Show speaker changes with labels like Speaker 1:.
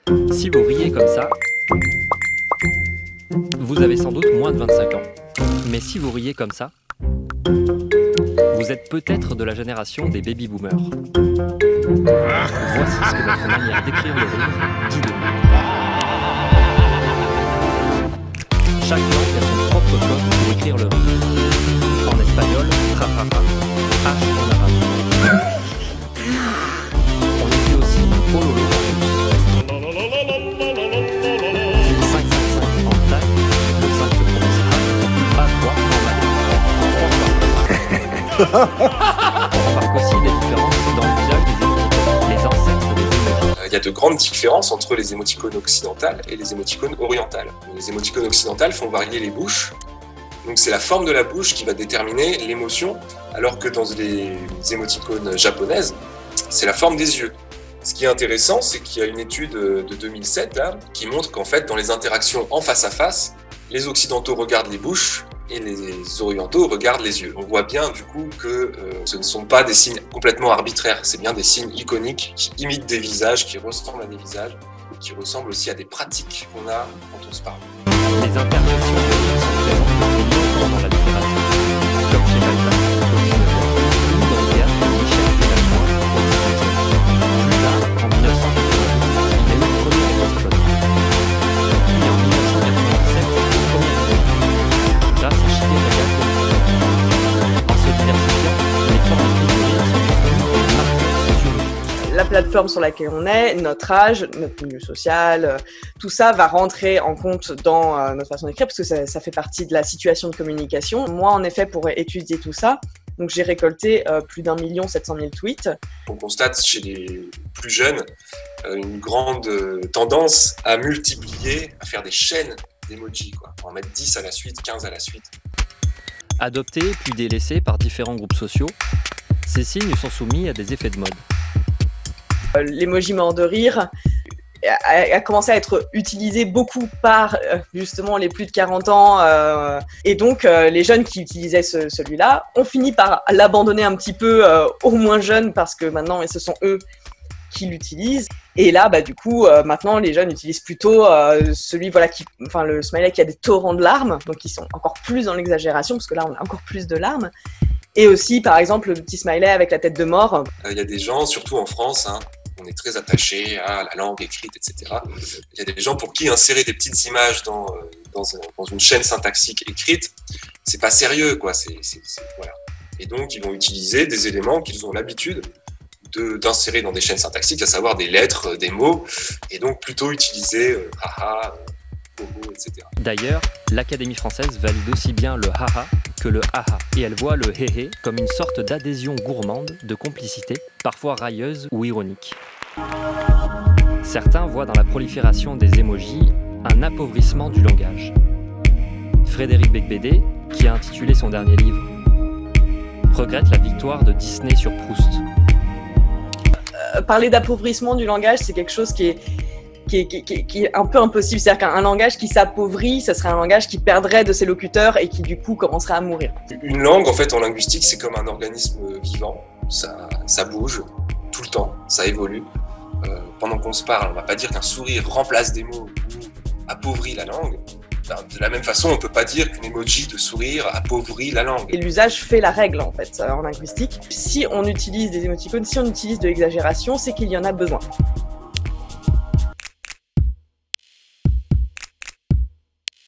Speaker 1: Si vous riez comme ça, vous avez sans doute moins de 25 ans. Mais si vous riez comme ça, vous êtes peut-être de la génération des baby-boomers. Voici ce que notre manière d'écrire le rire dit de nous. Chaque langue a son propre code pour écrire le rire. En espagnol, ra-ra-ra, H en arabe. On écrit aussi pololo en russe. 555 en thaï, le 5 se prononce A3 en malais. On remarque aussi des différences dans l'usage des émoticônes, les ancêtres des émojis.
Speaker 2: Il y a de grandes différences entre les émoticônes occidentales et les émoticônes orientales. Les émoticônes occidentales font varier les bouches, donc c'est la forme de la bouche qui va déterminer l'émotion, alors que dans les émoticônes japonaises, c'est la forme des yeux. Ce qui est intéressant, c'est qu'il y a une étude de 2007 là, qui montre qu'en fait, dans les interactions en face à face, les occidentaux regardent les bouches et les orientaux regardent les yeux. On voit bien du coup que ce ne sont pas des signes complètement arbitraires, c'est bien des signes iconiques qui imitent des visages, qui ressemblent à des visages, et qui ressemblent aussi à des pratiques qu'on a quand on se parle.
Speaker 1: Les interjections de rire sont présentes depuis longtemps dans la littérature, comme chez Balzac, ou dans le théâtre de Michel Delacroix, au XVIIIe. Plus tard, en 1980, il y a eu le premier émoticône. Puis en 1997, le premier émoticône, grâce à Shigenaga Koike. En se diversifiant, les formes d'écriture de rire sont devenues des marqueurs sociologiques.
Speaker 3: La plateforme sur laquelle on est, notre âge, notre milieu social, tout ça va rentrer en compte dans notre façon d'écrire parce que ça fait partie de la situation de communication. Moi, en effet, pour étudier tout ça, donc j'ai récolté plus d'1 700 000 tweets.
Speaker 2: On constate chez les plus jeunes une grande tendance à multiplier, à faire des chaînes d'emojis, quoi. On va en mettre 10 à la suite, 15 à la suite.
Speaker 1: Adoptés puis délaissés par différents groupes sociaux, ces signes sont soumis à des effets de mode.
Speaker 3: L'emoji mort de rire a commencé à être utilisé beaucoup par justement les plus de 40 ans et donc les jeunes qui utilisaient celui-là ont fini par l'abandonner un petit peu aux moins jeunes parce que maintenant ce sont eux qui l'utilisent et là du coup maintenant les jeunes utilisent plutôt celui le smiley qui a des torrents de larmes, donc ils sont encore plus dans l'exagération parce que là on a encore plus de larmes. Et aussi, par exemple, le petit smiley avec la tête de mort.
Speaker 2: Il y a des gens, surtout en France, on est très attaché à la langue écrite, etc. Il y a des gens pour qui insérer des petites images dans une chaîne syntaxique écrite, c'est pas sérieux, quoi. Voilà. Et donc, ils vont utiliser des éléments qu'ils ont l'habitude d'insérer dans des chaînes syntaxiques, à savoir des lettres, des mots, et donc plutôt utiliser haha, bobo, etc.
Speaker 1: D'ailleurs, l'Académie française valide aussi bien le haha que le haha, et elle voit le héhé comme une sorte d'adhésion gourmande, de complicité, parfois railleuse ou ironique. Certains voient dans la prolifération des émojis un appauvrissement du langage. Frédéric Beigbeder, qui a intitulé son dernier livre, regrette la victoire de Disney sur Proust.
Speaker 3: Parler d'appauvrissement du langage, c'est quelque chose qui est un peu impossible. C'est-à-dire qu'un langage qui s'appauvrit, ce serait un langage qui perdrait de ses locuteurs et qui du coup commencerait à mourir.
Speaker 2: Une langue, en fait, en linguistique, c'est comme un organisme vivant. Ça bouge tout le temps, ça évolue. Pendant qu'on se parle, on ne va pas dire qu'un sourire remplace des mots ou appauvrit la langue. De la même façon, on ne peut pas dire qu'une emoji de sourire appauvrit la langue.
Speaker 3: Et l'usage fait la règle, en fait, en linguistique. Si on utilise des émoticônes, si on utilise de l'exagération, c'est qu'il y en a besoin.